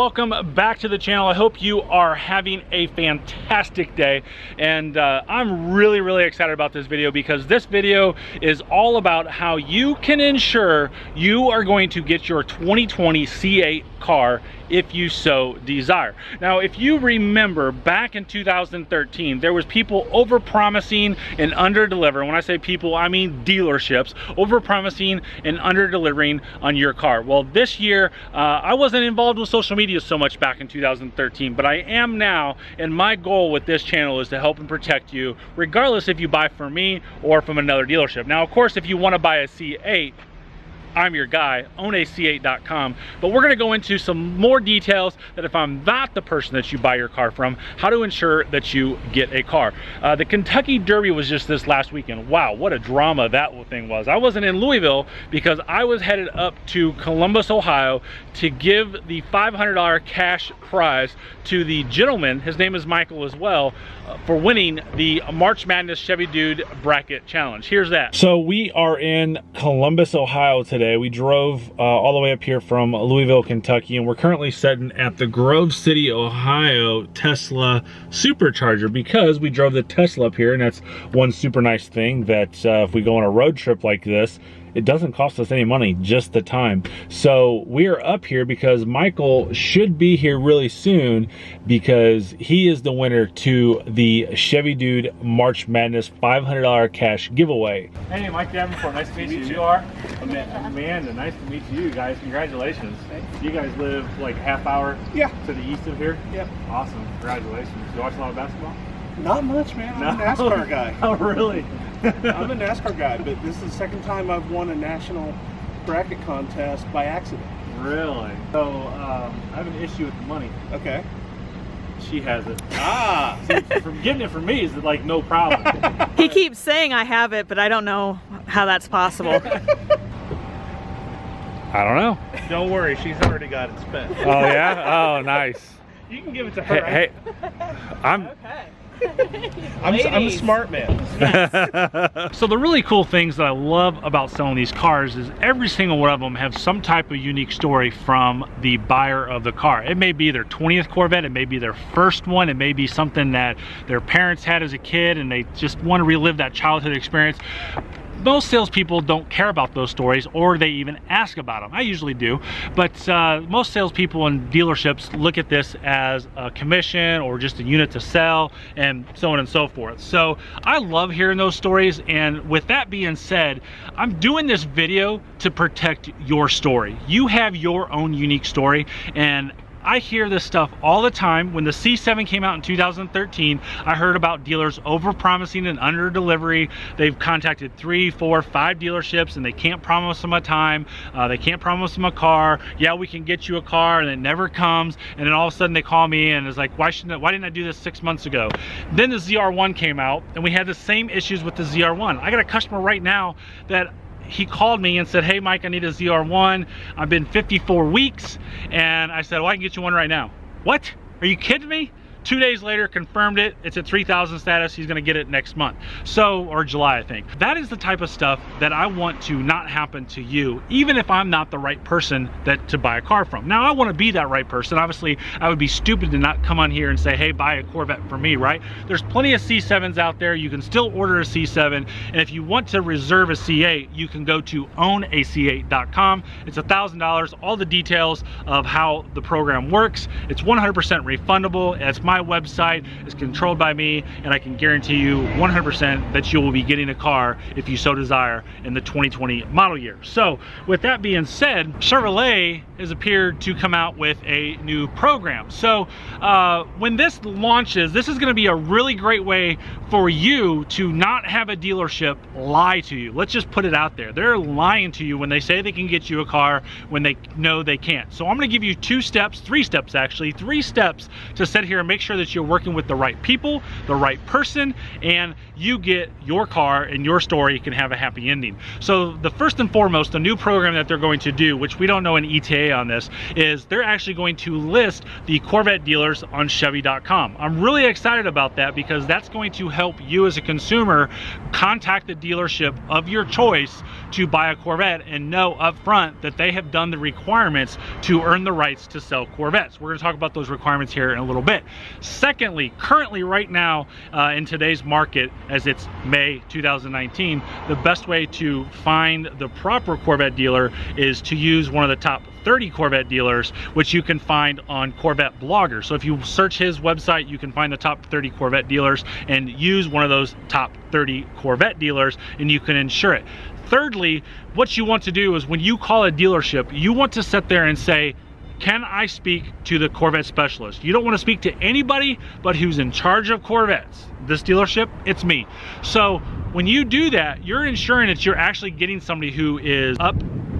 welcome back to the channel. I hope you are having a fantastic day, and I'm really excited about this video because this video is all about how you can ensure you are going to get your 2020 C8 car if you so desire. Now, if you remember back in 2013, there was people over-promising and under-delivering. When I say people, I mean dealerships, over-promising and under-delivering on your car. Well, this year, I wasn't involved with social media so much back in 2013, but I am now, and my goal with this channel is to help and protect you, regardless if you buy from me or from another dealership. Now, of course, if you want to buy a C8, I'm your guy, ownac8.com, but we're going to go into some more details that if I'm not the person that you buy your car from, how to ensure that you get a car. The Kentucky Derby was just this last weekend. Wow, what a drama that thing was. I wasn't in Louisville because I was headed up to Columbus, Ohio to give the $500 cash prize to the gentleman, his name is Michael as well, for winning the March Madness Chevy Dude Bracket Challenge. Here's that. So we are in Columbus, Ohio today. We drove all the way up here from Louisville, Kentucky, and we're currently sitting at the Grove City, Ohio Tesla Supercharger because we drove the Tesla up here, and that's one super nice thing that if we go on a road trip like this, it doesn't cost us any money, just the time. So we're up here because Michael should be here really soon because he is the winner to the Chevy Dude March Madness $500 cash giveaway. Hey, Mike Davenport, nice to meet you. You are? Amanda, nice to meet you guys. Congratulations. Thanks. You guys live like a half hour to the east of here? Yep. Awesome, congratulations. You watch a lot of basketball? Not much, man. I'm a NASCAR guy. Oh, really? I'm a NASCAR guy, but this is the second time I've won a national bracket contest by accident. Really? So, I have an issue with the money. Okay. She has it. Ah! See, from getting it from me is like no problem. He keeps saying I have it, but I don't know how that's possible. I don't know. Don't worry, she's already got it spent. Oh, yeah? Oh, nice. You can give it to her. Hey, I'm... Okay. I'm a smart man. Yes. So the really cool things that I love about selling these cars is every single one of them have some type of unique story from the buyer of the car. It may be their 20th Corvette, it may be their first one, it may be something that their parents had as a kid and they just want to relive that childhood experience. Most salespeople don't care about those stories, or they even ask about them. I usually do, but most salespeople and dealerships look at this as a commission or just a unit to sell and so on and so forth. So I love hearing those stories, and with that being said, I'm doing this video to protect your story. You have your own unique story, and I hear this stuff all the time. When the C7 came out in 2013, I heard about dealers over-promising and under-delivery. They've contacted 3, 4, 5 dealerships and they can't promise them a time. They can't promise them a car. Yeah, we can get you a car, and it never comes. And then all of a sudden they call me and it's like, why didn't I do this 6 months ago? Then the ZR1 came out and we had the same issues with the ZR1. I got a customer right now that he called me and said, hey Mike, I need a ZR1. I've been 54 weeks. And I said, well, I can get you one right now. What? Are you kidding me? 2 days later, confirmed it. It's at 3,000 status. He's gonna get it next month. So, or July, I think. That is the type of stuff that I want to not happen to you, even if I'm not the right person to buy a car from. Now, I wanna be that right person. Obviously, I would be stupid to not come on here and say, hey, buy a Corvette for me, right? There's plenty of C7s out there. You can still order a C7. And if you want to reserve a C8, you can go to ownac8.com. It's $1,000. All the details of how the program works. It's 100% refundable. It's my website, is controlled by me, and I can guarantee you 100% that you will be getting a car if you so desire in the 2020 model year. So with that being said, Chevrolet has appeared to come out with a new program. So when this launches, this is going to be a really great way for you to not have a dealership lie to you. Let's just put it out there. They're lying to you when they say they can get you a car when they know they can't. So I'm going to give you 2 steps, 3 steps actually, 3 steps to sit here and make make sure that you're working with the right people, the right person, and you get your car and your story can have a happy ending. So the first and foremost, the new program that they're going to do, which we don't know an ETA on this, is they're actually going to list the Corvette dealers on Chevy.com. I'm really excited about that because that's going to help you as a consumer contact the dealership of your choice to buy a Corvette and know up front that they have done the requirements to earn the rights to sell Corvettes. We're going to talk about those requirements here in a little bit. Secondly, currently right now in today's market, as it's May 2019, the best way to find the proper Corvette dealer is to use one of the top 30 Corvette dealers, which you can find on Corvette Blogger. So if you search his website, you can find the top 30 Corvette dealers and use one of those top 30 Corvette dealers and you can insure it. Thirdly, what you want to do is when you call a dealership, you want to sit there and say, can I speak to the Corvette specialist? You don't want to speak to anybody but who's in charge of Corvettes. This dealership, it's me. So when you do that, you're ensuring that you're actually getting somebody who is up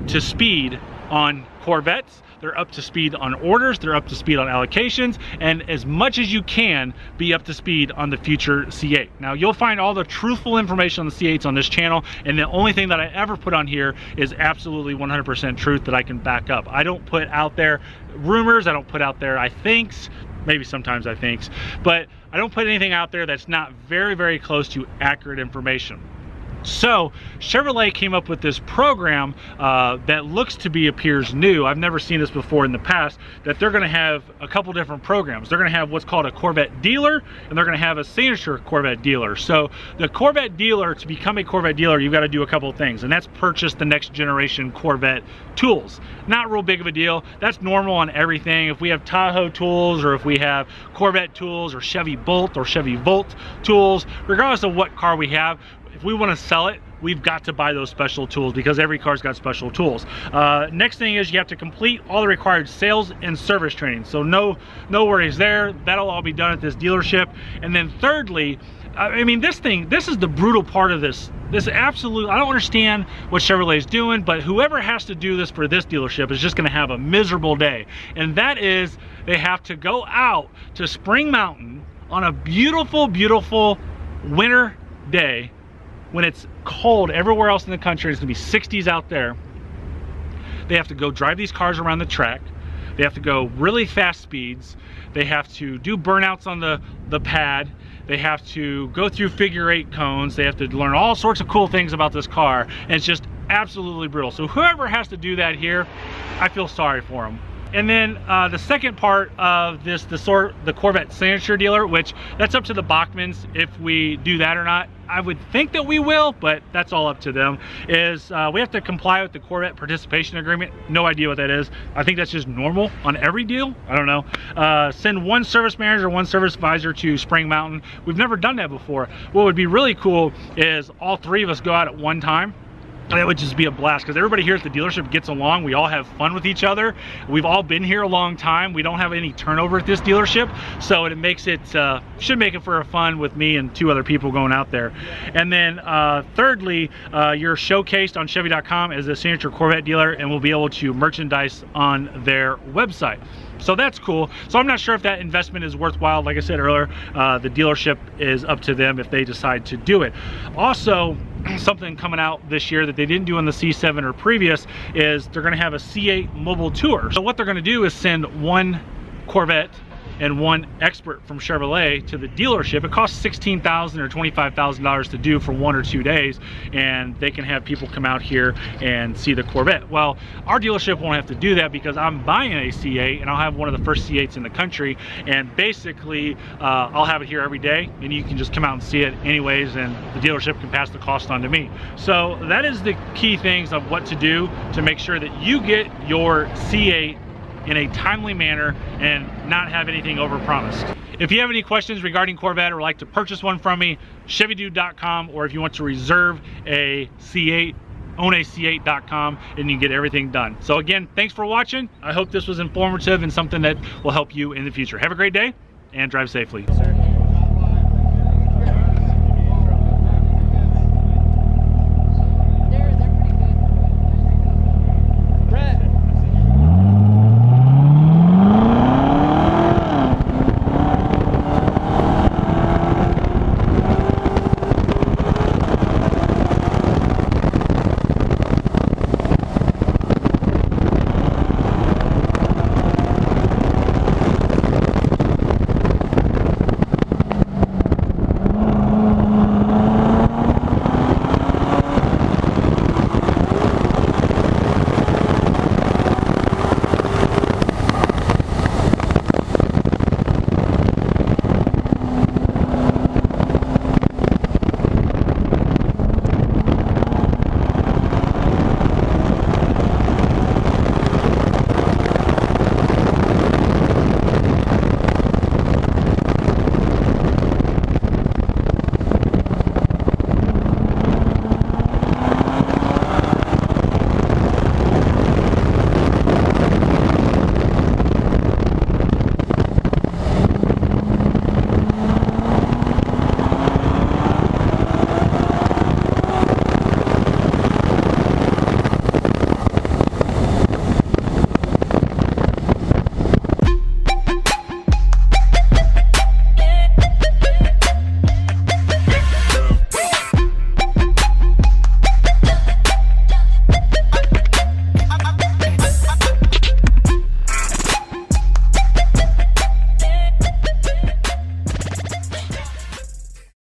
to speed on Corvettes. They're up to speed on orders, they're up to speed on allocations, and as much as you can be up to speed on the future C8. Now you'll find all the truthful information on the C8s on this channel, and the only thing that I ever put on here is absolutely 100% truth that I can back up. I don't put out there rumors, I don't put out there I thinks, maybe sometimes I thinks, but I don't put anything out there that's not very, very close to accurate information. So Chevrolet came up with this program that looks to be appears new. I've never seen this before in the past, that they're going to have a couple different programs. They're going to have what's called a Corvette dealer, and they're going to have a signature Corvette dealer. So the Corvette dealer, to become a Corvette dealer, you've got to do a couple of things, and that's purchase the next generation Corvette tools. Not real big of a deal. That's normal on everything. If we have Tahoe tools, or if we have Corvette tools, or Chevy Bolt or Chevy Volt tools, regardless of what car we have, if we want to sell it, we've got to buy those special tools because every car's got special tools. Next thing is you have to complete all the required sales and service training. So no worries there. That'll all be done at this dealership. And then thirdly, I mean, this is the brutal part of this. This absolute, I don't understand what Chevrolet's doing, but whoever has to do this for this dealership is just going to have a miserable day. And that is, they have to go out to Spring Mountain on a beautiful, beautiful winter day when it's cold everywhere else in the country. It's gonna be 60s out there. They have to go drive these cars around the track. They have to go really fast speeds. They have to do burnouts on the pad. They have to go through figure-8 cones. They have to learn all sorts of cool things about this car, and it's just absolutely brutal. So whoever has to do that here, I feel sorry for them. And then the second part of this, the Corvette signature dealer, which that's up to the Bachmans if we do that or not. I would think that we will, but that's all up to them, is we have to comply with the Corvette participation agreement. No idea what that is. I think that's just normal on every deal. I don't know. Send one service manager, one service advisor to Spring Mountain. We've never done that before. What would be really cool is all three of us go out at one time. That would just be a blast because everybody here at the dealership gets along. We all have fun with each other. We've all been here a long time. We don't have any turnover at this dealership, so it makes it should make it for a fun with me and two other people going out there. And then thirdly, you're showcased on Chevy.com as a signature Corvette dealer, and we'll be able to merchandise on their website. So that's cool. So I'm not sure if that investment is worthwhile. Like I said earlier, the dealership is up to them if they decide to do it. Also, something coming out this year that they didn't do on the C7 or previous is they're going to have a C8 mobile tour. So what they're going to do is send one Corvette and one expert from Chevrolet to the dealership. It costs $16,000 or $25,000 to do for 1 or 2 days, and they can have people come out here and see the Corvette. Well, our dealership won't have to do that because I'm buying a C8 and I'll have one of the first C8s in the country, and basically I'll have it here every day and you can just come out and see it anyways, and the dealership can pass the cost on to me. So that is the key things of what to do to make sure that you get your C8 in a timely manner and not have anything overpromised. If you have any questions regarding Corvette or would like to purchase one from me, ChevyDude.com, or if you want to reserve a C8, own a C8.com, and you can get everything done. So again, thanks for watching. I hope this was informative and something that will help you in the future. Have a great day and drive safely.